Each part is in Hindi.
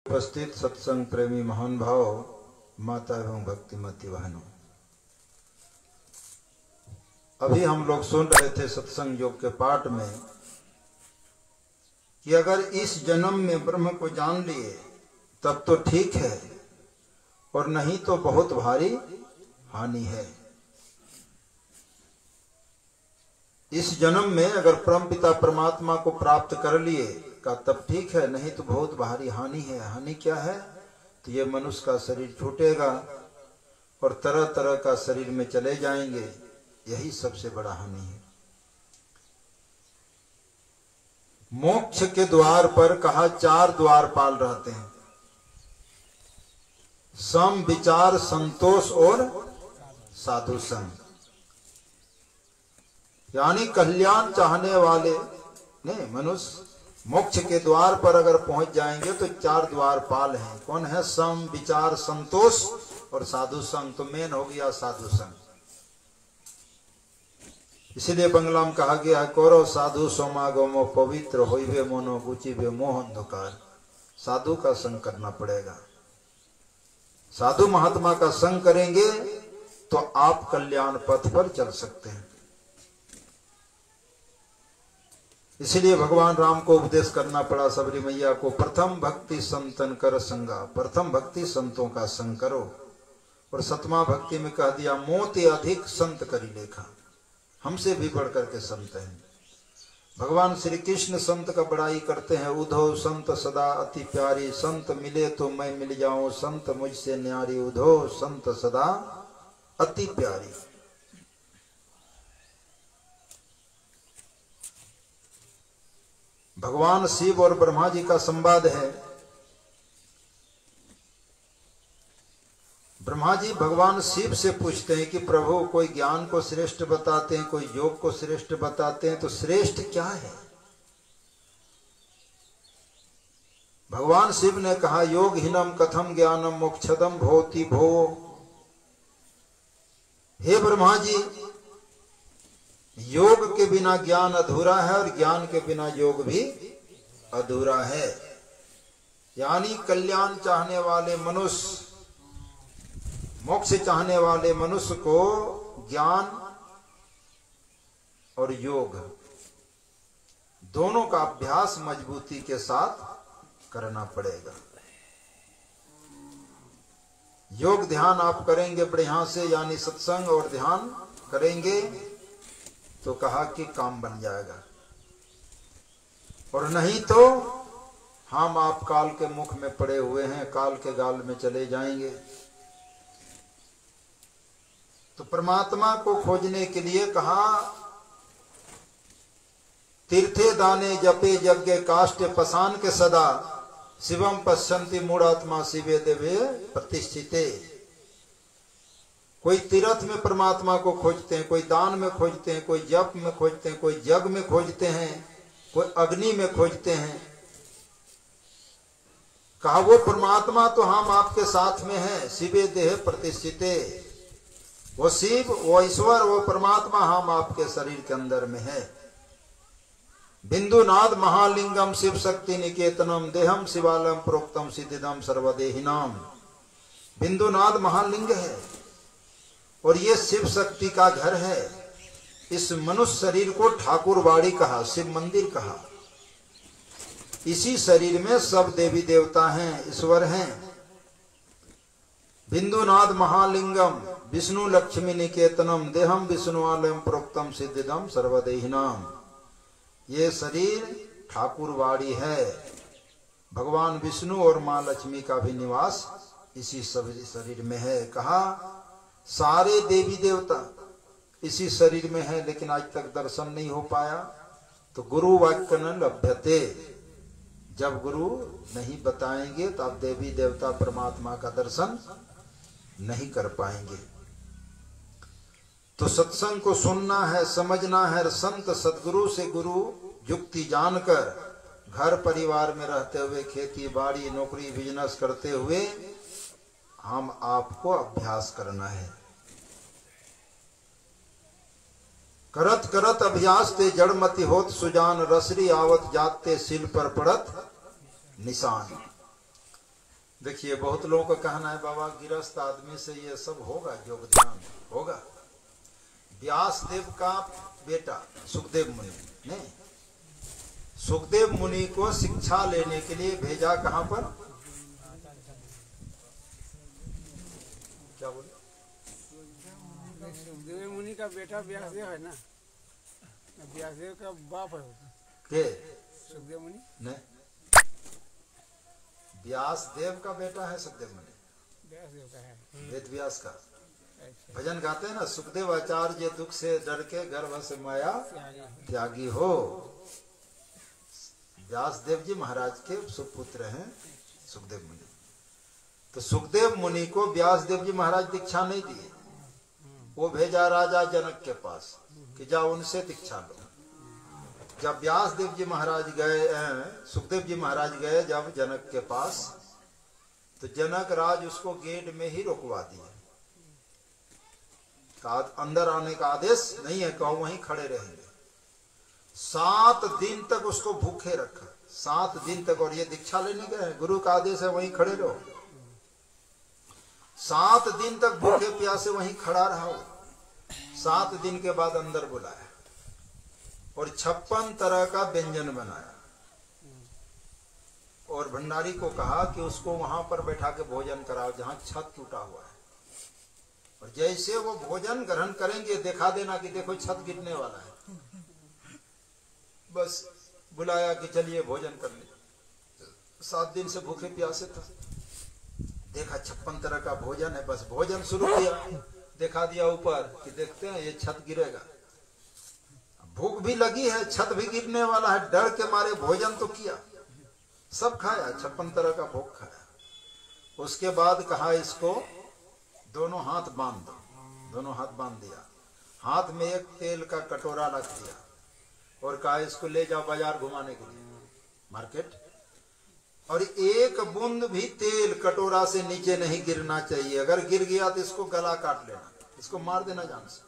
उपस्थित सत्संग प्रेमी महान भाव, माता एवं भक्तिमती बहनों, अभी हम लोग सुन रहे थे सत्संग योग के पाठ में कि अगर इस जन्म में ब्रह्म को जान लिए तब तो ठीक है, और नहीं तो बहुत भारी हानि है। इस जन्म में अगर परमपिता परमात्मा को प्राप्त कर लिए का तब ठीक है, नहीं तो बहुत भारी हानि है। हानि क्या है? तो ये मनुष्य का शरीर छूटेगा और तरह तरह का शरीर में चले जाएंगे, यही सबसे बड़ा हानि है। मोक्ष के द्वार पर कहा 4 द्वारपाल रहते हैं, सम, विचार, संतोष और साधु संग। यानी कल्याण चाहने वाले ने मनुष्य मोक्ष के द्वार पर अगर पहुंच जाएंगे तो 4 द्वारपाल हैं। कौन है? सम, विचार, संतोष और साधु संग। तो मेन हो गया साधु संग। इसलिए बंगला में कहा गया है, कौरव साधु समागमो पवित्र होइबे मोनो गुचिबे मोह अंधकार। साधु का संग करना पड़ेगा। साधु महात्मा का संग करेंगे तो आप कल्याण पथ पर चल सकते हैं। इसलिए भगवान राम को उपदेश करना पड़ा सबरी मैया को, प्रथम भक्ति संतन कर संगा। प्रथम भक्ति संतों का संग करो। और 7वां भक्ति में कह दिया, मोते अधिक संत करी लेखा। हमसे भी बढ़ करके संत हैं। भगवान श्री कृष्ण संत का बड़ाई करते हैं, उधो संत सदा अति प्यारी, संत मिले तो मैं मिल जाऊं, संत मुझसे न्यारी, उधो संत सदा अति प्यारी। भगवान शिव और ब्रह्मा जी का संवाद है। ब्रह्मा जी भगवान शिव से पूछते हैं कि प्रभु, कोई ज्ञान को श्रेष्ठ बताते हैं, कोई योग को श्रेष्ठ बताते हैं, तो श्रेष्ठ क्या है? भगवान शिव ने कहा, योग हीनम कथम ज्ञानम मोक्षदम भोति भो। हे ब्रह्मा जी, योग के बिना ज्ञान अधूरा है और ज्ञान के बिना योग भी अधूरा है। यानी कल्याण चाहने वाले मनुष्य, मोक्ष चाहने वाले मनुष्य को ज्ञान और योग दोनों का अभ्यास मजबूती के साथ करना पड़ेगा। योग ध्यान आप करेंगे बढ़िया से, यानी सत्संग और ध्यान करेंगे तो कहा कि काम बन जाएगा, और नहीं तो हम आप काल के मुख में पड़े हुए हैं, काल के गाल में चले जाएंगे। तो परमात्मा को खोजने के लिए कहा, तीर्थे दाने जपे यज्ञ काष्ठे पसान के सदा, शिवम पश्यन्ति मूढ़ात्मा शिवे देवे प्रतिष्ठिते। कोई तीर्थ में परमात्मा को खोजते हैं, कोई दान में खोजते हैं, कोई जप में खोजते हैं, कोई यज्ञ में खोजते हैं, कोई अग्नि में खोजते हैं। कहा वो परमात्मा तो हम आपके साथ में है, शिवे देह प्रतिष्ठिते। वो शिव, वो ईश्वर, वो परमात्मा हम आपके शरीर के अंदर में है। बिंदुनाद महालिंगम शिव शक्ति निकेतनम देहम शिवालयम प्रोक्तम सिद्धिदम सर्वदेहिनाम। बिंदुनाद महालिंग है और ये शिव शक्ति का घर है। इस मनुष्य शरीर को ठाकुरवाड़ी कहा, शिव मंदिर कहा। इसी शरीर में सब देवी देवता हैं, ईश्वर हैं। बिंदुनाद महालिंगम विष्णु लक्ष्मी निकेतनम देहम विष्णुआलयम प्रोक्तम सिद्धिदम सर्वदेहिनाम। ये शरीर ठाकुरवाड़ी है। भगवान विष्णु और मां लक्ष्मी का भी निवास इसी शरीर में है। कहा सारे देवी देवता इसी शरीर में है, लेकिन आज तक दर्शन नहीं हो पाया। तो गुरु वाक्य न लभ्यते, जब गुरु नहीं बताएंगे तो आप देवी देवता परमात्मा का दर्शन नहीं कर पाएंगे। तो सत्संग को सुनना है, समझना है। संत सदगुरु से गुरु युक्ति जानकर घर परिवार में रहते हुए, खेती बाड़ी नौकरी बिजनेस करते हुए हम आपको अभ्यास करना है। करत करत अभ्यास ते जड़मति होत सुजान, रसरी आवत जाते सिल पर पड़त निशान। देखिए बहुत लोगों का कहना है बाबा गिरस्थ आदमी से ये सब होगा, योग ध्यान होगा। व्यास देव का बेटा सुखदेव मुनि ने सुखदेव मुनि को शिक्षा लेने के लिए भेजा, कहां पर? क्या बोले? सुखदेव मुनि का बेटा व्यासदेव है ना, व्यासदेव का बाप है के सुखदेव मुनि। नहीं, व्यास देव का बेटा है सुखदेव मुनि, व्यासदेव का है, वेद व्यास का। अच्छा। भजन गाते हैं ना, सुखदेव आचार्य दुख से डर के गर्भ से माया त्यागी हो। व्यास देव जी महाराज के सुपुत्र हैं सुखदेव मुनि। तो सुखदेव मुनि को व्यास देव जी महाराज दीक्षा नहीं दिए, वो भेजा राजा जनक के पास कि जाओ उनसे दीक्षा लो। जब व्यास देव जी महाराज गए, सुखदेव जी महाराज गए जब जनक के पास, तो जनक राज उसको गेट में ही रोकवा दिए, अंदर आने का आदेश नहीं है, कहो वहीं खड़े रहेंगे। 7 दिन तक उसको भूखे रखा, 7 दिन तक। और ये दीक्षा लेने गए, गुरु का आदेश है वहीं खड़े रहो। 7 दिन तक भूखे प्यासे वहीं खड़ा रहा। 7 दिन के बाद अंदर बुलाया और 56 तरह का व्यंजन बनाया और भंडारी को कहा कि उसको वहां पर बैठा के भोजन कराओ जहां छत टूटा हुआ है। और जैसे वो भोजन ग्रहण करेंगे दिखा देना कि देखो छत गिरने वाला है। बस बुलाया कि चलिए भोजन करने। 7 दिन से भूखे प्यासे था, देखा 56 तरह का भोजन है, बस भोजन शुरू किया, दिखा दिया ऊपर कि देखते हैं ये छत गिरेगा। भूख भी लगी है, छत भी गिरने वाला है, डर के मारे भोजन तो किया, सब खाया, 56 तरह का भोग खाया। उसके बाद कहा इसको दोनों हाथ बांध दो, दोनों हाथ बांध दिया, हाथ में एक तेल का कटोरा रख दिया और कहा इसको ले जाओ बाजार घुमाने के लिए, मार्केट। और एक बूंद भी तेल कटोरा से नीचे नहीं गिरना चाहिए, अगर गिर गया तो इसको गला काट लेना, इसको मार देना जान से।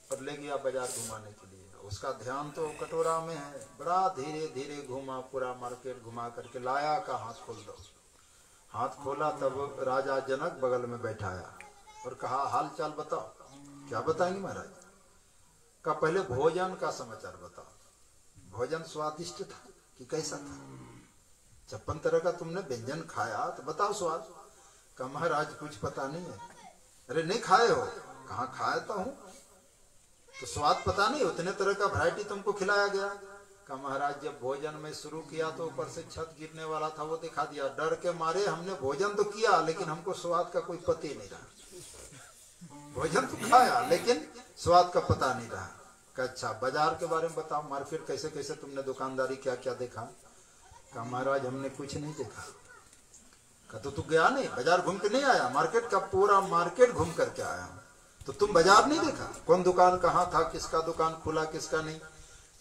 और ले गया बाजार घुमाने के लिए, उसका ध्यान तो कटोरा में है। बड़ा धीरे धीरे घुमा, पूरा मार्केट घुमा करके लाया, का हाथ खोल दो। हाथ खोला तब राजा जनक बगल में बैठाया और कहा हाल चाल बताओ। क्या बताएंगे महाराज? का पहले भोजन का समाचार बताओ। भोजन स्वादिष्ट था कि कैसा था? 56 तरह का तुमने व्यंजन खाया, तो बताओ स्वाद का। महाराज कुछ पता नहीं है। अरे नहीं खाए हो? कहाँ खाया तो हूं, तो स्वाद पता नहीं, उतने तरह का वैरायटी तुमको खिलाया गया। का महाराज जब भोजन में शुरू किया तो ऊपर से छत गिरने वाला था, वो दिखा दिया। डर के मारे हमने भोजन तो किया लेकिन हमको स्वाद का कोई पता ही नहीं रहा। भोजन तो खाया लेकिन स्वाद का पता नहीं रहा। का अच्छा बाजार के बारे में बताओ, मार्केट कैसे कैसे तुमने दुकानदारी क्या क्या देखा? का महाराज हमने कुछ नहीं देखा। का तो तू गया नहीं, बाजार घूम के नहीं आया? मार्केट का पूरा मार्केट घूम करके आया हूं, तो तुम बाजार नहीं देखा? कौन दुकान कहाँ था, किसका दुकान खुला किसका नहीं?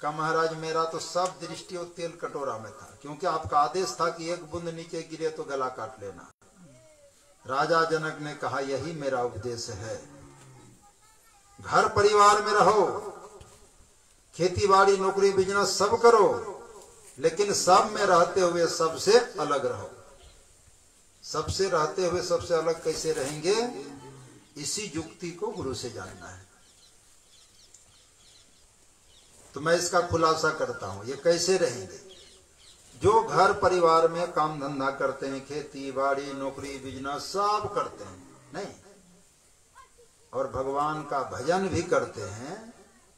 का महाराज मेरा तो सब दृष्टि और तेल कटोरा में था, क्योंकि आपका आदेश था कि एक बूंद नीचे गिरे तो गला काट लेना। राजा जनक ने कहा यही मेरा उपदेश है, घर परिवार में रहो, खेती बाड़ी नौकरी बिजनेस सब करो, लेकिन सब में रहते हुए सबसे अलग रहो। सबसे रहते हुए सबसे अलग कैसे रहेंगे, इसी युक्ति को गुरु से जानना है। तो मैं इसका खुलासा करता हूं, ये कैसे रहेंगे? जो घर परिवार में काम धंधा करते हैं, खेती बाड़ी नौकरी बिजनेस सब करते हैं नहीं, और भगवान का भजन भी करते हैं,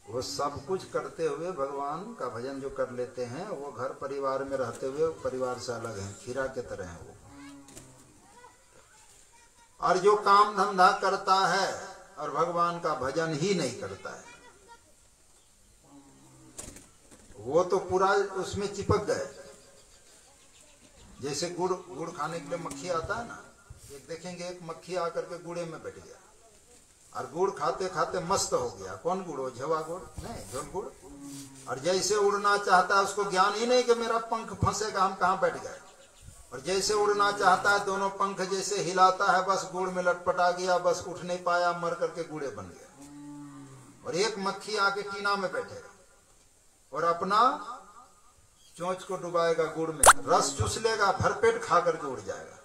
वो सब कुछ करते हुए भगवान का भजन जो कर लेते हैं, वो घर परिवार में रहते हुए परिवार से अलग हैं, खीरा के तरह हैं वो। और जो काम धंधा करता है और भगवान का भजन ही नहीं करता है, वो तो पूरा उसमें चिपक गए। जैसे गुड़ खाने के लिए मक्खी आता है ना, एक देखेंगे एक मक्खी आकर के गुड़े में बैठ गया और गुड़ खाते खाते मस्त हो गया। कौन गुड़? हो झवा गुड़ नहीं, झोल गुड़। और जैसे उड़ना चाहता है उसको ज्ञान ही नहीं कि मेरा पंख फंसेगा, हम कहाँ बैठ गए। और जैसे उड़ना चाहता है दोनों पंख जैसे हिलाता है, बस गुड़ में लटपटा गया, बस उठ नहीं पाया, मर करके गुड़े बन गया। और एक मक्खी आके टीना में बैठेगा और अपना चोंच को डुबाएगा गुड़ में, रस चूस लेगा, भरपेट खा करके उड़ जाएगा।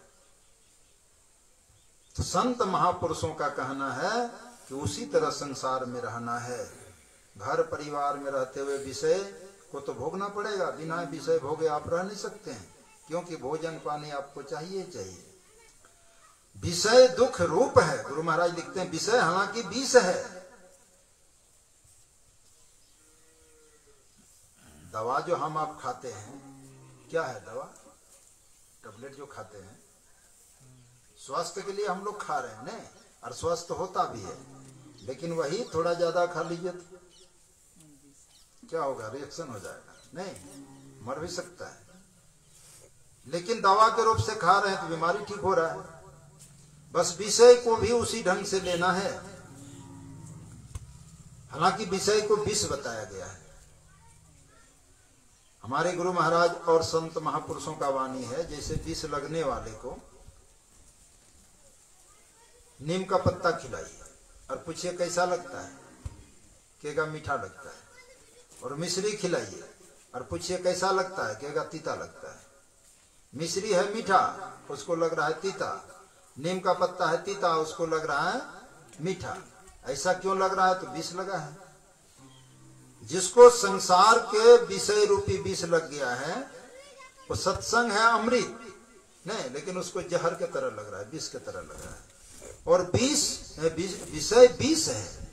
तो संत महापुरुषों का कहना है कि उसी तरह संसार में रहना है। घर परिवार में रहते हुए विषय को तो भोगना पड़ेगा, बिना विषय भोगे आप रह नहीं सकते हैं, क्योंकि भोजन पानी आपको चाहिए चाहिए। विषय दुख रूप है, गुरु महाराज लिखते हैं विषय हालांकि विष है। दवा जो हम आप खाते हैं क्या है? दवा टैबलेट जो खाते हैं स्वास्थ्य के लिए हम लोग खा रहे हैं नहीं, और स्वस्थ होता भी है, लेकिन वही थोड़ा ज्यादा खा लीजिए तो क्या होगा? रिएक्शन हो जाएगा, नहीं मर भी सकता है। लेकिन दवा के रूप से खा रहे हैं तो बीमारी ठीक हो रहा है। बस विषय को भी उसी ढंग से लेना है। हालांकि विषय को विष बताया गया है। हमारे गुरु महाराज और संत महापुरुषों का वाणी है, जैसे विष लगने वाले को नीम का पत्ता खिलाइए और पूछिए कैसा लगता है, कहेगा मीठा लगता है। और मिश्री खिलाइए और पूछिए कैसा लगता है, कहेगा तीता लगता है। मिश्री है मीठा, उसको लग रहा है तीता। नीम का पत्ता है तीता, उसको लग रहा है मीठा। ऐसा क्यों लग रहा है? तो विष लगा है। जिसको संसार के विषय रूपी विष लग गया है वो सत्संग है अमृत नहीं, लेकिन उसको जहर के तरह लग रहा है, विष के तरह लग रहा है। और विषय विष है,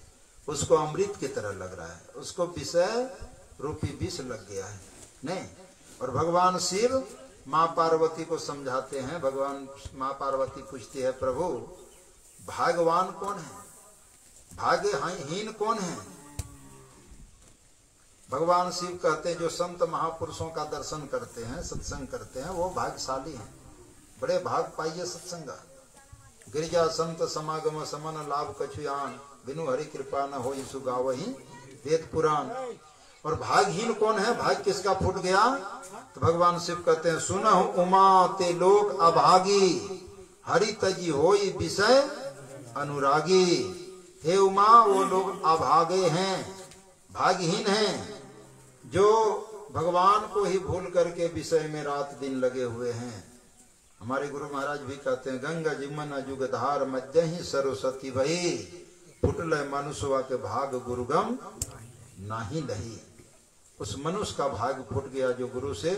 उसको अमृत की तरह लग रहा है, उसको विषय रूपी विष लग गया है नहीं। और भगवान शिव माँ पार्वती को समझाते हैं। भगवान माँ पार्वती पूछती है प्रभु भाग्यवान कौन है, भाग्यहीन कौन है? भगवान शिव कहते हैं जो संत महापुरुषों का दर्शन करते हैं, सत्संग करते हैं, वो भाग्यशाली हैं। बड़े भाग पाइए सत्संगा। गिरिजा संत समागम समन लाभ कछुयान, बिनु हरि कृपा न हो सुगावहि वेद पुराण। और भागहीन कौन है? भाग किसका फूट गया? तो भगवान शिव कहते हैं सुनहु उमा ते लोक अभागी, हरि तजी होई विषय अनुरागी। हे उमा, वो लोग अभागे हैं, भागहीन हैं, जो भगवान को ही भूल करके विषय में रात दिन लगे हुए हैं। हमारे गुरु महाराज भी कहते हैं गंगा जिमन जुगधार मध्य ही सरस्वती भई, फुटल मनुष्यवा के भाग गुरुगम नाही लही। उस मनुष्य का भाग फूट गया जो गुरु से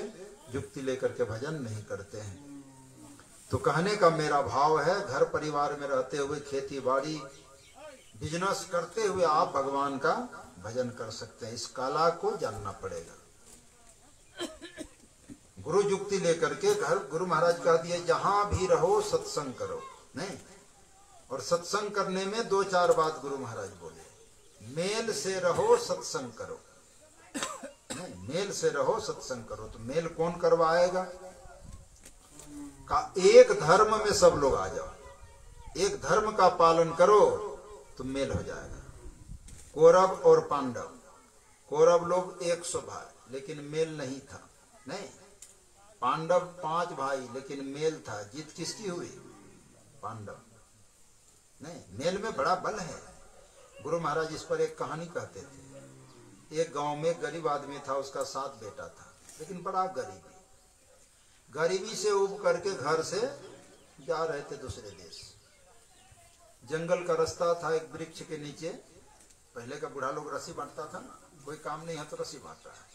युक्ति लेकर के भजन नहीं करते हैं। तो कहने का मेरा भाव है, घर परिवार में रहते हुए खेती बाड़ी बिजनेस करते हुए आप भगवान का भजन कर सकते हैं। इस कला को जानना पड़ेगा। गुरु युक्ति लेकर के घर, गुरु महाराज कह दिए जहां भी रहो सत्संग करो नहीं। और सत्संग करने में दो चार बात गुरु महाराज बोले, मेल से रहो सत्संग करो नहीं, मेल से रहो सत्संग करो। तो मेल कौन करवाएगा? का एक धर्म में सब लोग आ जाओ, एक धर्म का पालन करो तो मेल हो जाएगा। कौरव और पांडव, कौरव लोग 100 भाई लेकिन मेल नहीं था नहीं। पांडव 5 भाई लेकिन मेल था। जीत किसकी हुई? पांडव नहीं। मेल में बड़ा बल है। गुरु महाराज इस पर एक कहानी कहते थे। एक गांव में गरीब आदमी था, उसका 7 बेटा था, लेकिन बड़ा गरीबी से उब करके घर से जा रहे थे दूसरे देश। जंगल का रास्ता था, एक वृक्ष के नीचे। पहले का बूढ़ा लोग रस्सी बांटता था ना, कोई काम नहीं है तो रस्सी बांट रहा है।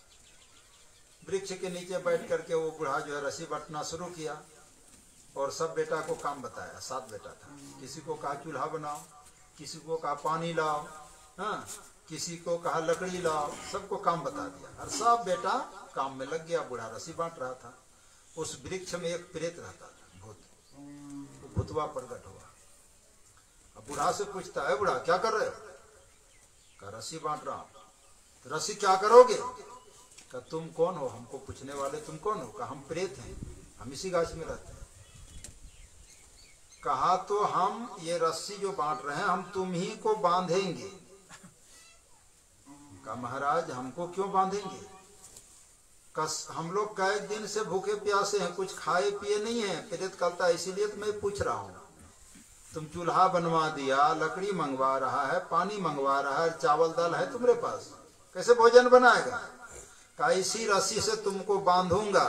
वृक्ष के नीचे बैठ करके वो बूढ़ा जो है रस्सी बांटना शुरू किया और सब बेटा को काम बताया। 7 बेटा था। किसी को कहा चूल्हा बनाओ, किसी को कहा पानी लाओ, हाँ, किसी को कहा लकड़ी लाओ, सबको काम बता दिया और सब बेटा काम में लग गया। बूढ़ा रस्सी बांट रहा था। उस वृक्ष में एक प्रेत रहता था, भूत। वो भूतवा प्रकट हुआ। अब बूढ़ा से पूछता है, बूढ़ा क्या कर रहे हो? कहा रस्सी बांट रहा हूं। तो रस्सी क्या करोगे? कहा तुम कौन हो हमको पूछने वाले, तुम कौन हो? कहा हम प्रेत हैं, हम इसी गाछ में रहते हैं। कहा तो हम ये रस्सी जो बांट रहे हैं हम तुम ही को बांधेंगे। कहा महाराज हमको क्यों बांधेंगे? हम लोग कई दिन से भूखे प्यासे हैं, कुछ खाए पिए नहीं है। प्रेत कहता है इसीलिए तो मैं पूछ रहा हूँ। तुम चूल्हा बनवा दिया, लकड़ी मंगवा रहा है, पानी मंगवा रहा है, चावल दाल है तुम्हारे पास, कैसे भोजन बनाएगा? का इसी रस्सी से तुमको बांधूंगा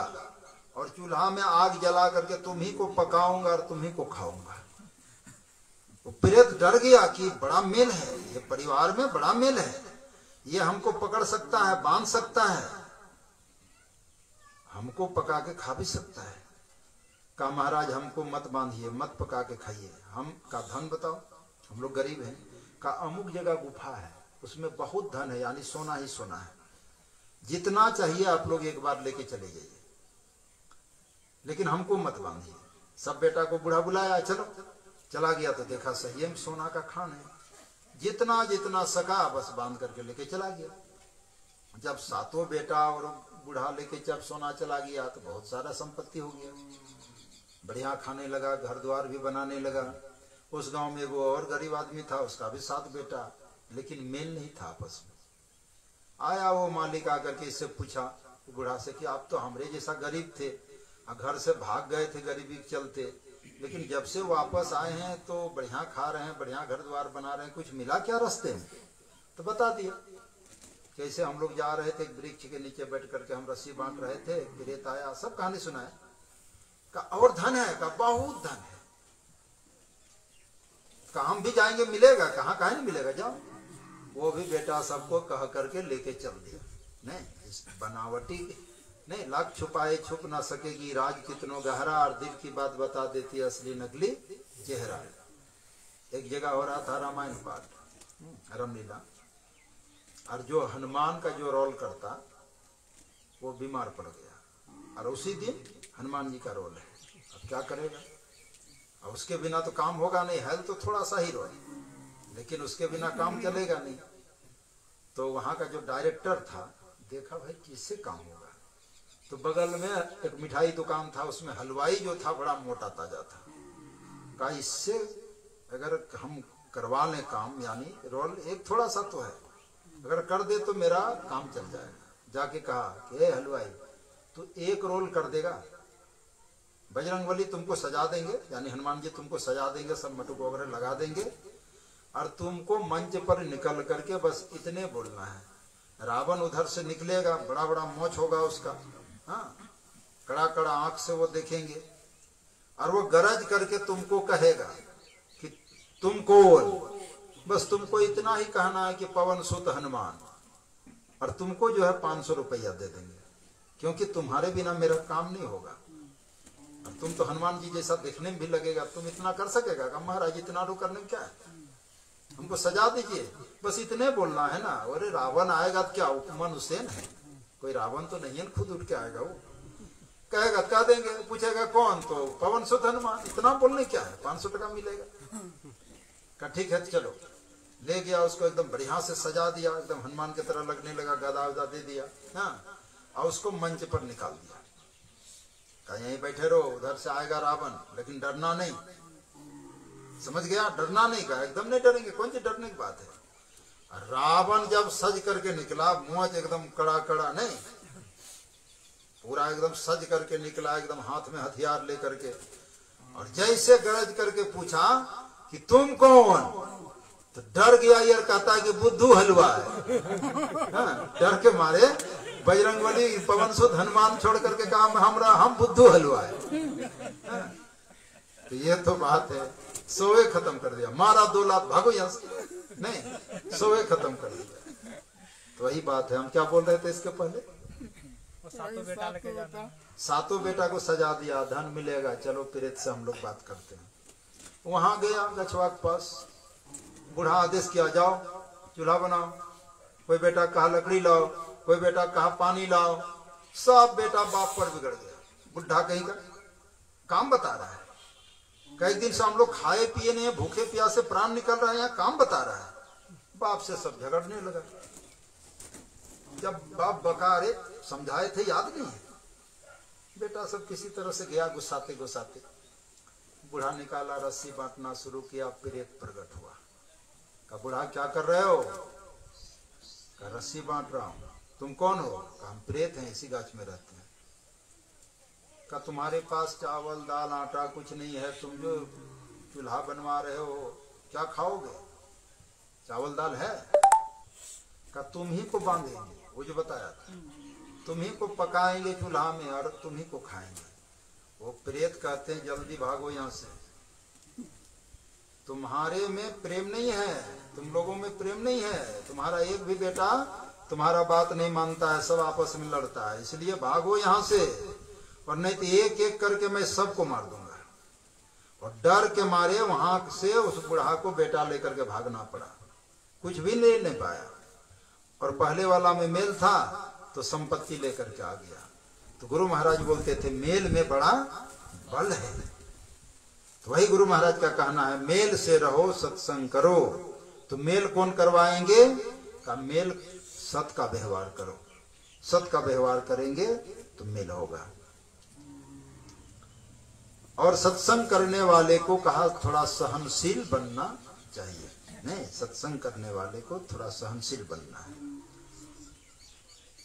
और चूल्हा में आग जला करके तुम ही को पकाऊंगा और तुम ही को खाऊंगा। वो प्रेत डर गया कि बड़ा मेल है, ये परिवार में बड़ा मेल है, ये हमको पकड़ सकता है, बांध सकता है, हमको पका के खा भी सकता है। का महाराज हमको मत बांधिए, मत पका के खाइए, हम का धन बताओ, हम लोग गरीब हैं। का अमुक जगह गुफा है, उसमें बहुत धन है, यानी सोना ही सोना है, जितना चाहिए आप लोग एक बार लेके चले जाइए, लेकिन हमको मत बांधिए। सब बेटा को बूढ़ा बुलाया, चलो। चला गया तो देखा सही में सोना का खान है, जितना जितना सका बस बांध करके लेके चला गया। जब सातों बेटा और बूढ़ा लेके जब सोना चला गया तो बहुत सारा संपत्ति हो गया, बढ़िया खाने लगा, घर द्वार भी बनाने लगा। उस गांव में वो और गरीब आदमी था, उसका भी 7 बेटा, लेकिन मेल नहीं था आपस में। आया वो मालिक आकर के इससे पूछा बूढ़ा से कि आप तो हमरे जैसा गरीब थे, घर से भाग गए थे गरीबी के चलते, लेकिन जब से वापस आए हैं तो बढ़िया खा रहे हैं, बढ़िया घर द्वार बना रहे हैं, कुछ मिला क्या रास्ते में? तो बता दिया कैसे हम लोग जा रहे थे, एक वृक्ष के नीचे बैठ करके हम रस्सी बांट रहे थे, प्रेत आया, सब कहानी सुनाए। का और धन है, का बहुत धन है, का हम भी जाएंगे, मिलेगा, कहाँ कहाँ नहीं मिलेगा, जाओ। वो भी बेटा सबको कह करके लेके चल दिया। नहीं, इस बनावटी नहीं, लाख छुपाए छुप ना सकेगी राज कितनों गहरा, और दिल की बात बता देती असली नकली चेहरा। एक जगह हो रहा था रामायण पाठ, रामलीला, और जो हनुमान का जो रोल करता वो बीमार पड़ गया, और उसी दिन हनुमान जी का रोल है। अब क्या करेगा, और उसके बिना तो काम होगा नहीं, है तो थोड़ा सा ही रोल, लेकिन उसके बिना काम चलेगा नहीं। तो वहां का जो डायरेक्टर था देखा भाई किससे काम होगा, तो बगल में एक मिठाई दुकान था, उसमें हलवाई जो था बड़ा मोटा ताजा था। कहा इससे अगर हम करवा लें काम, यानी रोल एक थोड़ा सा तो है, अगर कर दे तो मेरा काम चल जाएगा। जाके कहा कि ए हलवाई, तू एक रोल कर देगा, बजरंगबली तुमको सजा देंगे, यानी हनुमान जी तुमको सजा देंगे, सब मटुक वगैरह लगा देंगे, और तुमको मंच पर निकल करके बस इतने बोलना है। रावण उधर से निकलेगा, बड़ा बड़ा मोछ होगा उसका, हाँ, कड़ा कड़ा आंख से वो देखेंगे, और वो गरज करके तुमको कहेगा कि तुम कौन। बस तुमको इतना ही कहना है कि पवन सुत हनुमान, और तुमको जो है 500 रुपया दे देंगे, क्योंकि तुम्हारे बिना मेरा काम नहीं होगा, और तुम तो हनुमान जी जैसा देखने में भी लगेगा, तुम इतना कर सकेगा? का महाराज इतना रो करने में क्या है, हमको सजा दीजिए, बस इतने बोलना है ना। अरे रावण आएगा तो क्या उपमन हुसैन है, कोई रावण तो नहीं है, खुद उठ के आएगा, वो कहेगा कह देंगे, पूछेगा कौन, तो पवन सुत हनुमान, इतना बोलने क्या है, 500 टका मिलेगा। का ठीक है चलो, ले गया उसको, एकदम बढ़िया से सजा दिया, एकदम हनुमान की तरह लगने लगा, गदा वदा दे दिया, हाँ, और उसको मंच पर निकाल दिया। कहा यहीं बैठे रहो, उधर से आएगा रावण, लेकिन डरना नहीं, समझ गया, डरना नहीं। कहा एकदम नहीं डरेंगे, कौन सी डरने की बात है। रावण जब सज करके निकला, मुंह एकदम कड़ा कड़ा नहीं, पूरा एकदम सज करके निकला, एकदम हाथ में हथियार लेकर के, और जैसे गरज करके पूछा कि तुम कौन, तो डर गया यार, कहता है कि बुद्धू हलवा है, हाँ, डर के मारे बजरंगबली पवन सुत हनुमान छोड़ करके कहा हम बुद्धू हलवा है, हाँ, तो ये तो बात है, सोए खत्म कर दिया, मारा 2 लात, भागो यहां से, नहीं, सोए खत्म कर दिया। तो वही बात है, हम क्या बोल रहे थे इसके पहले, सातों बेटा को सजा दिया, धन मिलेगा, चलो प्रेत से हम लोग बात करते हैं। वहां गया गछवा के पास, बूढ़ा आदेश किया जाओ चूल्हा बनाओ, कोई बेटा कहा लकड़ी लाओ, कोई बेटा कहा पानी लाओ, सब बेटा बाप पर बिगड़ गया। बुढ़ा कहीं का काम बता रहा है, कई दिन से हम लोग खाए पिए नहीं, भूखे प्यासे प्राण निकल रहे हैं, काम बता रहा है, बाप से सब झगड़ने लगा। जब बाप बकारे समझाए थे याद नहीं है, बेटा सब किसी तरह से गया गुस्साते गुस्साते, बूढ़ा निकाला, रस्सी बांटना शुरू किया, प्रेत प्रकट हुआ। का बूढ़ा क्या कर रहे हो? का रस्सी बांट रहा हूं। तुम कौन हो? का हम प्रेत हैं, इसी गाछ में रहते हैं। का तुम्हारे पास चावल दाल आटा कुछ नहीं है, तुम जो चूल्हा बनवा रहे हो क्या खाओगे? चावल दाल है? का तुम ही को बांधेंगे, वो जो बताया था। तुम्ही को पकाएंगे चूल्हा में और तुम्ही को खाएंगे। वो प्रेत कहते हैं जल्दी भागो यहाँ से, तुम्हारे में प्रेम नहीं है, तुम लोगों में प्रेम नहीं है, तुम्हारा एक भी बेटा तुम्हारा बात नहीं मानता है, सब आपस में लड़ता है, इसलिए भागो यहाँ से, और नहीं तो एक एक करके मैं सबको मार दूंगा। और डर के मारे वहां से उस बुढ़ा को बेटा लेकर के भागना पड़ा, कुछ भी ले नहीं पाया। और पहले वाला में मेल था तो संपत्ति लेकर के आ गया। तो गुरु महाराज बोलते थे मेल में बड़ा बल है। तो वही गुरु महाराज का कहना है, मेल से रहो सत्संग करो। तो मेल कौन करवाएंगे? का मेल सत का व्यवहार करो, सत का व्यवहार करेंगे तो मेल होगा। और सत्संग करने वाले को कहा थोड़ा सहनशील बनना चाहिए। नहीं, सत्संग करने वाले को थोड़ा सहनशील बनना है।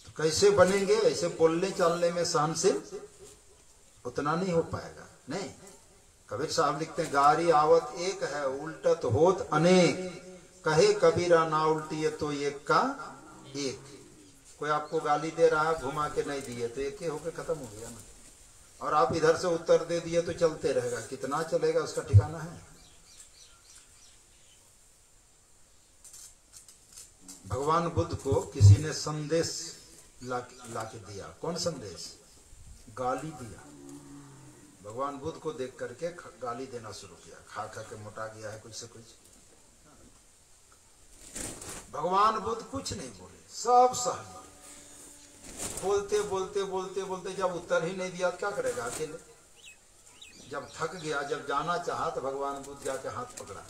तो कैसे बनेंगे? ऐसे बोलने चालने में सहनशील उतना नहीं हो पाएगा। नहीं, कबीर साहब लिखते हैं, गारी आवत एक है उल्टत होत अनेक, कहे कबीरा ना उल्टी है तो एक का एक। कोई आपको गाली दे रहा है, घुमा के नहीं दिए तो एक ही होके खत्म हो गया ना। और आप इधर से उत्तर दे दिए तो चलते रहेगा, कितना चलेगा उसका ठिकाना है। भगवान बुद्ध को किसी ने संदेश लाके दिया। कौन संदेश? गाली दिया। भगवान बुद्ध को देख करके गाली देना शुरू किया, खा खा के मोटा गया है कुछ से कुछ। भगवान बुद्ध कुछ नहीं बोले, सब सह बोलते बोलते बोलते बोलते जब उत्तर ही नहीं दिया क्या करेगा अकेले? जब थक गया, जब जाना चाहा तो भगवान बुद्ध जाके हाथ पकड़ा,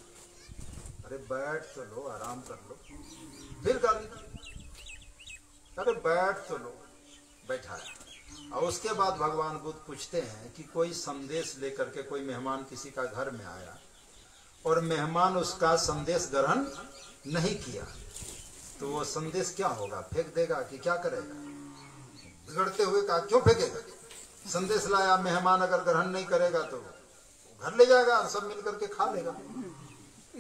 अरे बैठ तो लो, आराम कर लो। फिर गाली दी, अरे बैठ तो लो, बैठाया। और उसके बाद भगवान बुद्ध पूछते हैं कि कोई संदेश लेकर के कोई मेहमान किसी का घर में आया और मेहमान उसका संदेश ग्रहण नहीं किया, तो वो संदेश क्या होगा? फेंक देगा कि क्या करेगा? बिगड़ते हुए कहा, क्यों फेंकेगा? संदेश लाया, मेहमान अगर ग्रहण नहीं करेगा तो घर ले जाएगा और सब मिलकर के खा लेगा।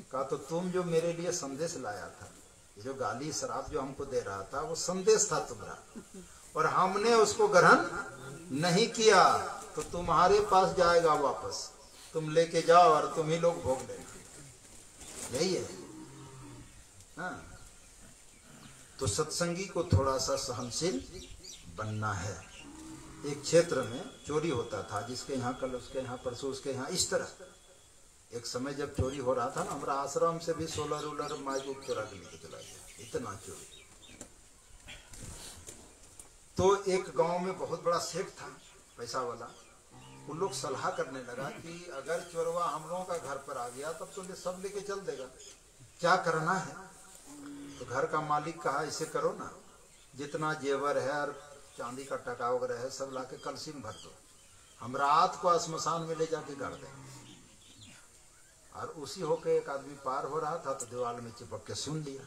कहा तो तुम जो मेरे लिए संदेश लाया था, ये जो गाली शराब जो हमको दे रहा था, वो संदेश था तुम्हारा, और हमने उसको ग्रहण नहीं किया, तो तुम्हारे पास जाएगा वापस, तुम लेके जाओ और तुम ही लोग भोग लेना। यही है। हाँ, तो सत्संगी को थोड़ा सा सहनशील बनना है। एक क्षेत्र में चोरी होता था, जिसके यहाँ कल, उसके यहाँ परसों, उसके यहाँ इस तरह। एक समय जब चोरी हो रहा था ना, हमारा आश्रम से भी सोलर उलर माइक चुरा के लेके चला गया, इतना चोरी। तो एक गांव में बहुत बड़ा सेठ था, पैसा वाला। उन लोग सलाह करने लगा कि अगर चोरवा हम लोगों का घर पर आ गया तब तो सब लेके चल देगा, क्या करना है? तो घर का मालिक कहा, इसे करो ना, जितना जेवर है और चांदी का टका वगैरह है सब लाके कलसी में भर दो, हम रात को श्मशान में ले जाके गाड़ देंगे। और उसी होके एक आदमी पार हो रहा था तो दीवार में चिपक के सुन लिया,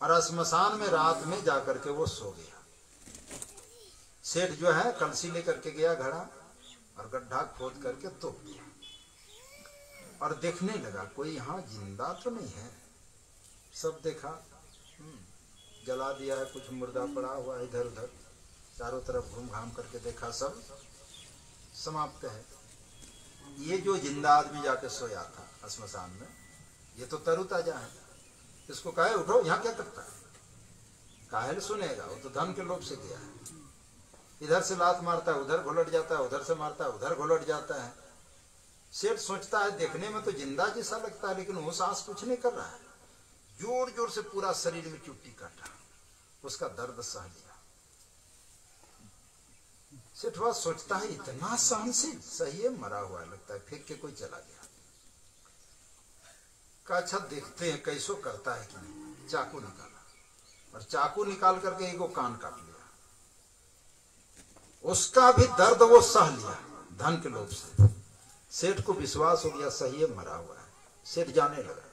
और श्मशान में रात में जाकर के वो सो गया। सेठ जो है कलसी लेकर के गया घड़ा और गड्ढा खोद करके तोप दिया, और देखने लगा कोई यहाँ जिंदा तो नहीं है। सब देखा, जला दिया है, कुछ मुर्दा पड़ा हुआ है इधर उधर, चारों तरफ घूम घाम करके देखा, सब समाप्त है। ये जो जिंदा आदमी जाके सोया था श्मशान में, ये तो तरोताजा है, इसको कहे उठो, यहाँ क्या करता है? काहे सुनेगा, वो तो धन के लोभ से गया है। इधर से लात मारता है, उधर घोलट जाता है, उधर से मारता है, उधर घोलट जाता है। सेठ सोचता है देखने में तो जिंदा जैसा लगता है, लेकिन वो सांस कुछ नहीं कर रहा है। जोर जोर से पूरा शरीर में चुट्टी काटा, उसका दर्द सह लिया। सेठवा सोचता है इतना सहनशील, सही है, मरा हुआ लगता है, फेंक के कोई चला गया। का अच्छा देखते हैं कैसो करता है कि नहीं। चाकू निकाला, और चाकू निकाल करके एक कान काट लिया। उसका भी दर्द वो सह लिया धन के लोभ से। सेठ को विश्वास हो गया सही है, मरा हुआ है। सेठ जाने लगा,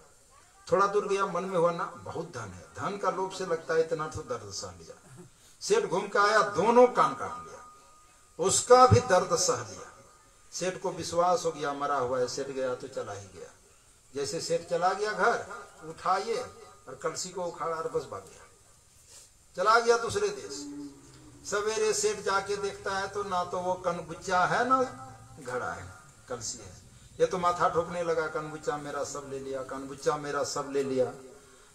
थोड़ा दूर गया, मन में हुआ ना बहुत धन है, धन का लोभ से लगता है इतना तो दर्द सह लिया। सेठ घूम के आया, दोनों कान काट लिया, उसका भी दर्द सह लिया। सेठ को विश्वास हो गया मरा हुआ है, सेठ गया तो चला ही गया। जैसे सेठ चला गया घर, उठाइए और कलसी को उखाड़ा और बस भाग गया। चला गया दूसरे देश। सवेरे सेठ जाके देखता है तो ना तो वो कनबुच्चा है ना घड़ा है, कलसी है। ये तो माथा ठोकने लगा, कनबुच्चा मेरा सब ले लिया, कनबुच्चा मेरा सब ले लिया।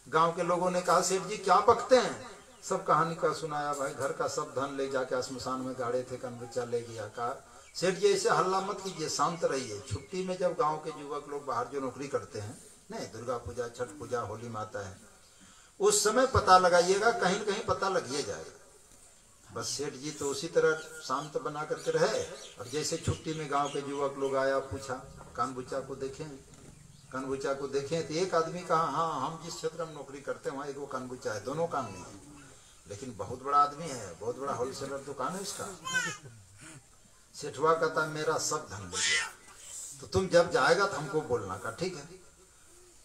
गांव के लोगों ने कहा सेठ जी क्या बकते हैं, सब कहानी का सुनाया। भाई घर का सब धन ले जाके श्मशान में गाड़े थे, कनबुच्चा ले गया। कहा सेठ जी ऐसे हल्ला मत कीजिए, शांत रहिए। छुट्टी में जब गांव के युवक लोग बाहर जो नौकरी करते हैं, नहीं दुर्गा पूजा, छठ पूजा, होली माता है, उस समय पता लगाइएगा, कहीं न कहीं पता लगिए जाएगा। बस सेठ जी तो उसी तरह शांत बना करके रहे। और जैसे छुट्टी में गांव के युवक लोग आया, पूछा कनबुच्चा को देखें, कनबुच्चा को देखें। तो एक आदमी कहा हाँ हम जिस क्षेत्र में नौकरी करते हैं वहाँ एक वो कनबुच्चा है, दोनों कान नहीं है, लेकिन बहुत बड़ा आदमी है, बहुत बड़ा होलसेलर दुकान है इसका। सेठवा कहता मेरा सब धन ले गया, तो तुम जब जाएगा तो हमको बोलना। का ठीक है।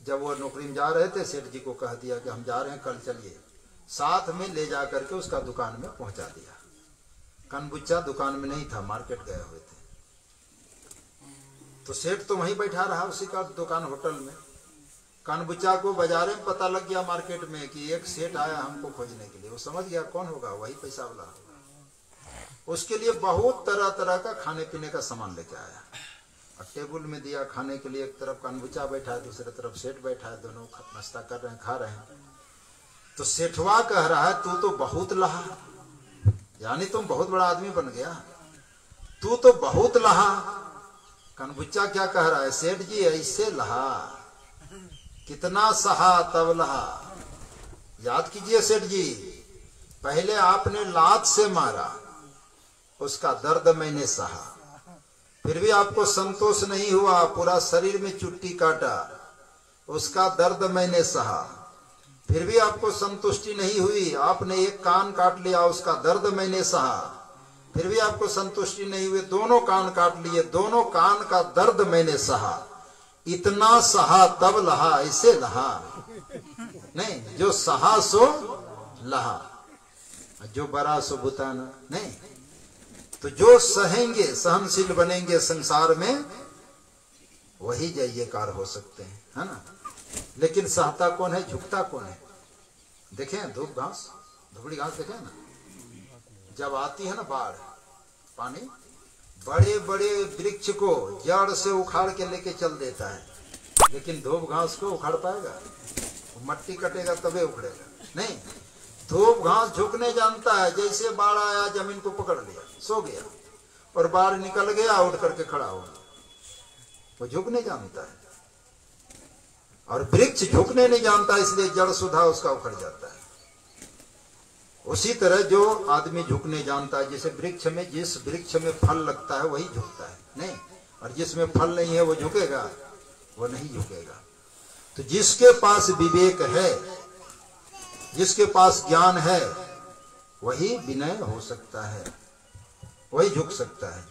जब वो नौकरी में जा रहे थे, सेठ जी को कह दिया कि हम जा रहे हैं, कल चलिए। साथ में ले जा करके उसका दुकान में पहुंचा दिया। कनबुच्चा दुकान में नहीं था, मार्केट गए हुए थे। तो सेठ तो वहीं बैठा रहा उसी का दुकान होटल में। कनबुच्चा को बाजारे में पता लग गया मार्केट में कि एक सेठ आया हमको खोजने के लिए। वो समझ गया कौन होगा, वही पैसा वाला होगा। उसके लिए बहुत तरह तरह का खाने पीने का सामान लेके आया और टेबल में दिया खाने के लिए। एक तरफ कनबुच्चा बैठा है, दूसरी तरफ सेठ बैठा है, दोनों नाश्ता कर रहे हैं, खा रहे हैं। तो सेठवा कह रहा है तू तो बहुत लहा, यानी तुम बहुत बड़ा आदमी बन गया, तू तो बहुत लहा। कनबुच्चा क्या कह रहा है, सेठ जी ऐसे लहा, कितना सहा तब लहा। याद कीजिए सेठ जी, पहले आपने लात से मारा, उसका दर्द मैंने सहा, फिर भी आपको संतोष नहीं हुआ, पूरा शरीर में चुट्टी काटा, उसका दर्द मैंने सहा। फिर भी आपको संतुष्टि नहीं हुई, आपने एक कान काट लिया, उसका दर्द मैंने सहा। फिर भी आपको संतुष्टि नहीं हुई, दोनों कान काट लिए, दोनों कान का दर्द मैंने सहा। इतना सहा तब लहा, ऐसे लहा नहीं, जो सहा सो लहा, जो बरा सो बुताना नहीं। तो जो सहेंगे, सहनशील बनेंगे संसार में, वही जयकार हो सकते हैं, है ना। लेकिन सहता कौन है, झुकता कौन है। देखें धूप घास, धुबड़ी घास देखें ना, जब आती है ना बाढ़, पानी बड़े बड़े वृक्ष को जड़ से उखाड़ के लेके चल देता है, लेकिन धूप घास को उखाड़ पाएगा, मट्टी कटेगा तबे उखड़ेगा नहीं। धूप घास झुकने जानता है, जैसे बाढ़ आया जमीन को पकड़ लिया, सो गया, और बाढ़ निकल गया उठ करके खड़ा हो गया, वो झुकने जानता है। और वृक्ष झुकने नहीं जानता, इसलिए जड़ सुधा उसका उखड़ जाता है। उसी तरह जो आदमी झुकने जानता है, जैसे वृक्ष में, जिस वृक्ष में फल लगता है वही झुकता है नहीं, और जिसमें फल नहीं है वो झुकेगा, वो नहीं झुकेगा। तो जिसके पास विवेक है, जिसके पास ज्ञान है, वही विनय हो सकता है, वही झुक सकता है।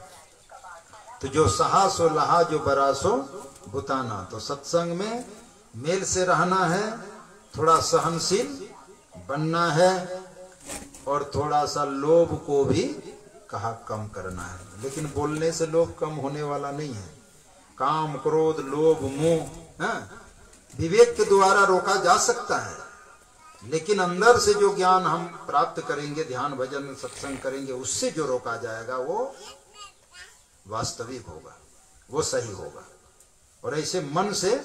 तो जो सहा सो लहा, जो बरा सो बुताना। तो सत्संग में मेल से रहना है, थोड़ा सहनशील बनना है, और थोड़ा सा लोभ को भी कहा कम करना है। लेकिन बोलने से लोभ कम होने वाला नहीं है। काम, क्रोध, लोभ, मोह विवेक के द्वारा रोका जा सकता है, लेकिन अंदर से जो ज्ञान हम प्राप्त करेंगे, ध्यान भजन सत्संग करेंगे, उससे जो रोका जाएगा वो वास्तविक होगा, वो सही होगा। और ऐसे मन से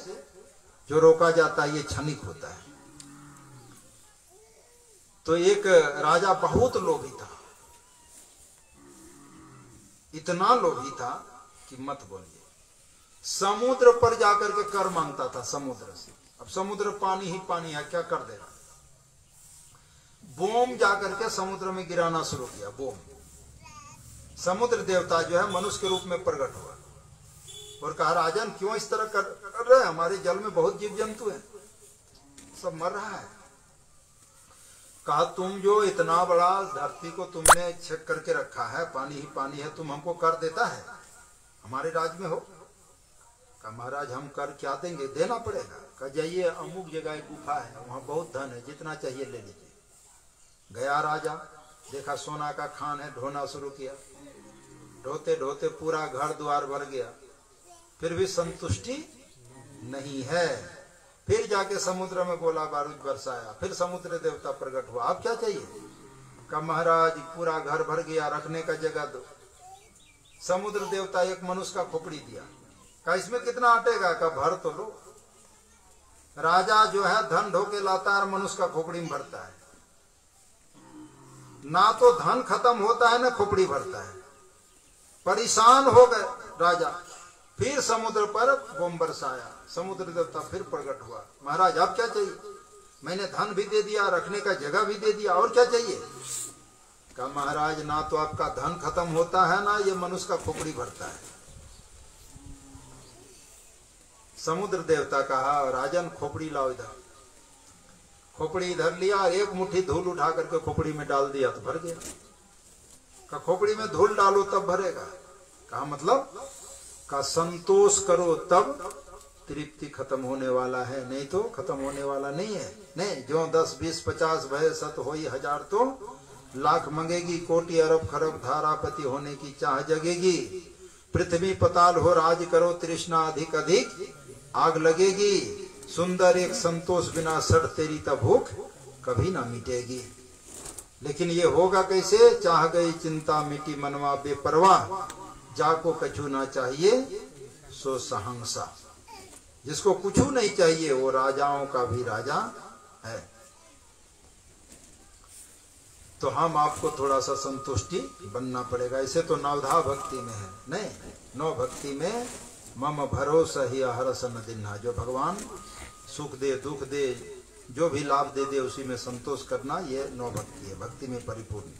जो रोका जाता है ये क्षणिक होता है। तो एक राजा बहुत लोभी था, इतना लोभी था कि मत बोलिए। समुद्र पर जाकर के कर मांगता था समुद्र से। अब समुद्र पानी ही पानी है, क्या कर देगा। बोम जाकर के समुद्र में गिराना शुरू किया, बोम। समुद्र देवता जो है मनुष्य के रूप में प्रकट हुआ और कहा राजन क्यों इस तरह कर रहे हैं, हमारे जल में बहुत जीव जंतु है, सब मर रहा है। कहा तुम जो इतना बड़ा धरती को तुमने छेक करके रखा है, पानी ही पानी है, तुम हमको कर देता है, हमारे राज में हो। कहा महाराज हम कर क्या देंगे, देना पड़ेगा। कहा जाइए अमुक जगह एक गुफा है, वहां बहुत धन है, जितना चाहिए ले लीजिए। गया राजा, देखा सोना का खान है, ढोना शुरू किया, ढोते ढोते पूरा घर द्वार भर गया, फिर भी संतुष्टि नहीं है। फिर जाके समुद्र में गोला बारूद बरसाया, फिर समुद्र देवता प्रकट हुआ, अब क्या चाहिए। का महाराज पूरा घर भर गया, रखने का जगह दो। समुद्र देवता एक मनुष्य का खोपड़ी दिया। का इसमें कितना अटेगा? का भर तो लो। राजा जो है धन ढोके लाता है, मनुष्य का खोपड़ी में भरता है। ना तो धन खत्म होता है ना खोपड़ी भरता है। परेशान हो गए राजा। फिर समुद्र पर बम बरसाया। समुद्र देवता फिर प्रकट हुआ। महाराज अब क्या चाहिए? मैंने धन भी दे दिया, रखने का जगह भी दे दिया, और क्या चाहिए? कहा महाराज ना तो आपका धन खत्म होता है ना ये मनुष्य का खोपड़ी भरता है। समुद्र देवता कहा राजन खोपड़ी लाओ इधर। खोपड़ी इधर लिया और एक मुट्ठी धूल उठा करके खोपड़ी में डाल दिया तो भर गया। का खोपड़ी में धूल डालो तब भरेगा। कहा मतलब? का संतोष करो तब तृप्ति खत्म होने वाला है, नहीं तो खत्म होने वाला नहीं है। नहीं जो 10 20 50 भय सत होई हजार तो लाख मंगेगी, कोटि अरब खरब धारापति होने की चाह जगेगी। पृथ्वी पताल हो राज करो, तृष्णा अधिक अधिक आग लगेगी। सुंदर एक संतोष बिना सड़ तेरी तब भूख कभी ना मिटेगी। लेकिन ये होगा कैसे? चाह गई चिंता मिटी मनवा बेपरवाह, जाको कछु ना चाहिए सो सहंसा। जिसको कुछ नहीं चाहिए वो राजाओं का भी राजा है। तो हम आपको थोड़ा सा संतुष्टि बनना पड़ेगा। ऐसे तो नवधा भक्ति में है, नहीं नौ भक्ति में मम भरोसा ही हरस न दिन्हा। जो भगवान सुख दे दुख दे जो भी लाभ दे दे उसी में संतोष करना, ये नौ भक्ति है, भक्ति में परिपूर्ण।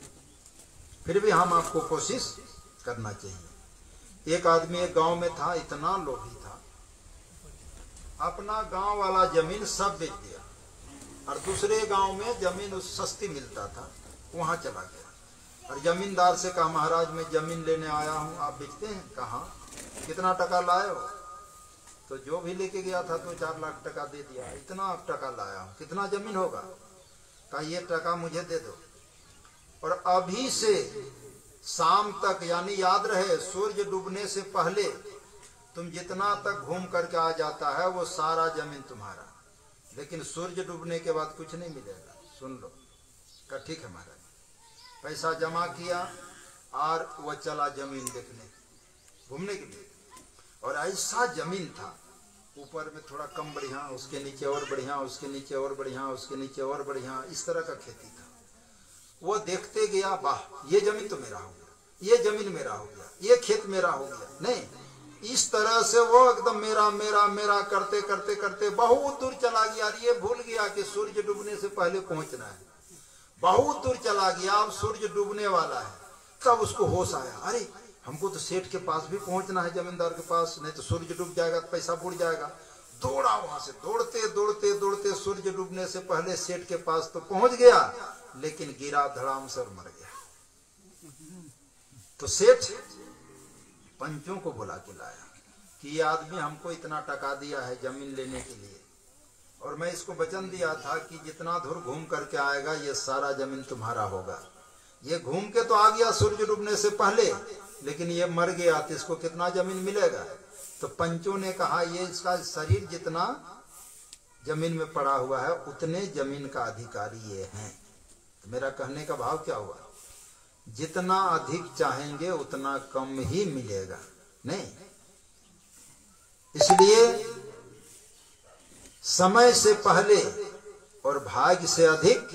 फिर भी हम आपको कोशिश करना चाहिए। एक आदमी एक गांव में था, इतना लोभी था, अपना गांव वाला जमीन सब बेच दिया और दूसरे गांव में जमीन सस्ती मिलता था वहां चला गया। और जमींदार से कहा महाराज मैं जमीन लेने आया हूं, आप बेचते हैं? कहा कितना टका लाए हो? तो जो भी लेके गया था तो 4 लाख टका दे दिया। इतना टका लाया हूं, कितना जमीन होगा? कहा ये टका मुझे दे दो और अभी से शाम तक, यानी याद रहे सूर्य डूबने से पहले तुम जितना तक घूम करके आ जाता है वो सारा जमीन तुम्हारा, लेकिन सूर्य डूबने के बाद कुछ नहीं मिलेगा। सुन लो। कहा ठीक है महाराज। पैसा जमा किया और वह चला जमीन देखने घूमने के लिए। और ऐसा जमीन था, ऊपर में थोड़ा कम बढ़िया, उसके नीचे और बढ़िया, उसके नीचे और बढ़िया, उसके नीचे और बढ़िया, इस तरह का खेती था। वो देखते गया, वाह ये जमीन तो मेरा हो गया, ये जमीन मेरा हो गया, ये खेत मेरा हो गया। नहीं, इस तरह से वो एकदम मेरा मेरा मेरा करते करते करते बहुत दूर चला गया। ये भूल गया कि सूर्य डूबने से पहले पहुंचना है। बहुत दूर चला गया, अब सूर्य डूबने वाला है। तब उसको होश आया, अरे हमको तो सेठ के पास भी पहुंचना है, जमींदार के पास, नहीं तो सूर्य डूब जाएगा तो पैसा बुड़ जाएगा। दौड़ा, वहां से दौड़ते दौड़ते दौड़ते सूर्य डूबने से पहले सेठ के पास तो पहुंच गया, लेकिन गिरा धड़ाम से और मर गया। तो सेठ पंचों को बुला के लाया कि ये आदमी हमको इतना टका दिया है जमीन लेने के लिए, और मैं इसको वचन दिया था कि जितना दूर घूम करके आएगा ये सारा जमीन तुम्हारा होगा। ये घूम के तो आ गया सूर्य डूबने से पहले, लेकिन ये मर गया तो इसको कितना जमीन मिलेगा? तो पंचों ने कहा ये इसका शरीर जितना जमीन में पड़ा हुआ है उतने जमीन का अधिकारी ये हैं। तो मेरा कहने का भाव क्या हुआ? जितना अधिक चाहेंगे उतना कम ही मिलेगा। नहीं, इसलिए समय से पहले और भाग्य से अधिक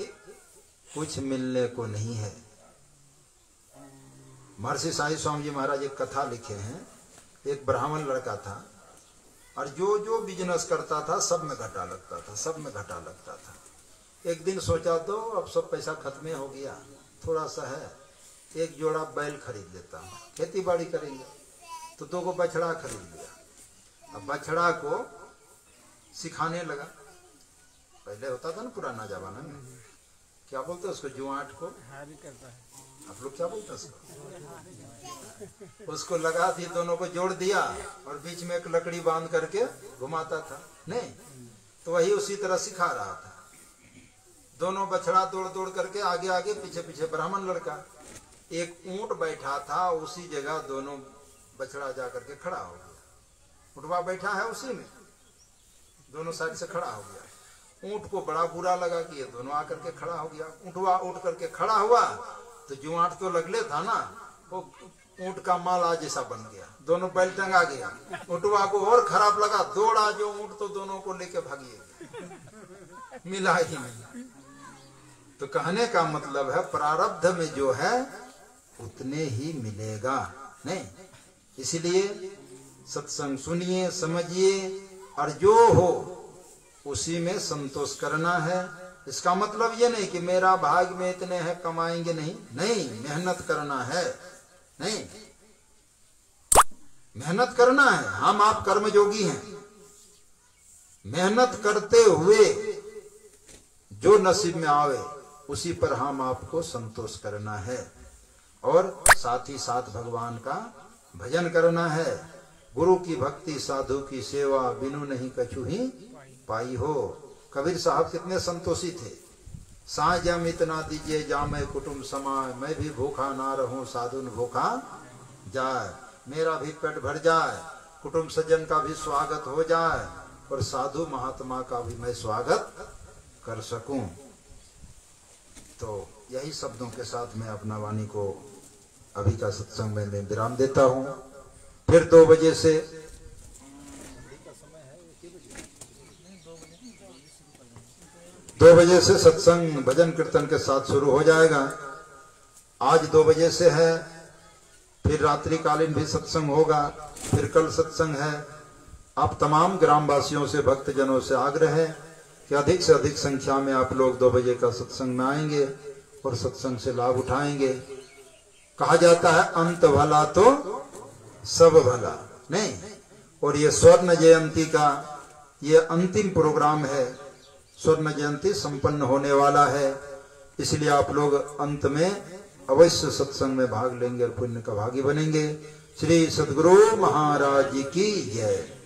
कुछ मिलने को नहीं है। महर्षि साईं स्वामी जी महाराज एक कथा लिखे हैं। एक ब्राह्मण लड़का था और जो जो बिजनेस करता था सब में घाटा लगता था, सब में घाटा लगता था। एक दिन सोचा तो अब सब पैसा खत्म हो गया, थोड़ा सा है, एक जोड़ा बैल खरीद लेता हूँ, खेती बाड़ी करेंगे। तो 2 बछड़ा खरीद लिया। अब बछड़ा को सिखाने लगा। पहले होता था ना पुराना जमाना में, क्या बोलते हैं उसको, जुआट को हारी करता है। आप लोग क्या बोलते हैं उसको लगा दी, दोनों को जोड़ दिया और बीच में एक लकड़ी बांध करके घुमाता था। नहीं, तो वही उसी तरह सिखा रहा था। दोनों बछड़ा दौड़ दौड़ करके आगे आगे पीछे पीछे। ब्राह्मण लड़का, एक ऊंट बैठा था उसी जगह दोनों बछड़ा जा करके खड़ा हो गया। उठवा बैठा है उसी में, दोनों साइड से खड़ा हो गया। ऊंट को बड़ा बुरा लगा कि ये दोनों आकर के खड़ा हो गया। ऊँटवा उठ करके खड़ा हुआ तो जुआट तो लगले था ना, वो ऊंट का माला जैसा बन गया, दोनों बैल टंगा गया। ऊँटवा को और खराब लगा, दौड़ा जो ऊंट तो दोनों को लेके भागिए, मिला ही नहीं। तो कहने का मतलब है प्रारब्ध में जो है उतने ही मिलेगा नहीं। इसलिए सत्संग सुनिए, समझिए और जो हो उसी में संतोष करना है। इसका मतलब ये नहीं कि मेरा भाग में इतने हैं कमाएंगे नहीं, नहीं, मेहनत करना है, नहीं, मेहनत करना है। हम आप कर्मयोगी हैं, मेहनत करते हुए जो नसीब में आवे उसी पर हम आपको संतोष करना है और साथ ही साथ भगवान का भजन करना है। गुरु की भक्ति साधु की सेवा बिनु नहीं कछु ही पाई हो। कबीर साहब कितने संतोषी थे। साँझ जम इतना दीजिए जामे कुटुंब समाए, मैं भी भूखा ना रहूं साधु न भूखा जाए। मेरा भी पेट भर जाए, कुटुंब सज्जन का भी स्वागत हो जाए और साधु महात्मा का भी मैं स्वागत कर सकूं। तो यही शब्दों के साथ मैं अपना वाणी को अभी का सत्संग में मैं विराम देता हूं। फिर 2 बजे से सत्संग भजन कीर्तन के साथ शुरू हो जाएगा। आज 2 बजे से है, फिर रात्रिकालीन भी सत्संग होगा, फिर कल सत्संग है। आप तमाम ग्रामवासियों से, भक्तजनों से आग्रह है कि अधिक से अधिक संख्या में आप लोग 2 बजे का सत्संग में आएंगे और सत्संग से लाभ उठाएंगे। कहा जाता है अंत भला तो सब भला नहीं। और ये स्वर्ण जयंती का ये अंतिम प्रोग्राम है। स्वर्ण जयंती संपन्न होने वाला है, इसलिए आप लोग अंत में अवश्य सत्संग में भाग लेंगे और पुण्य का भागी बनेंगे। श्री सद्गुरु महाराज जी की जय।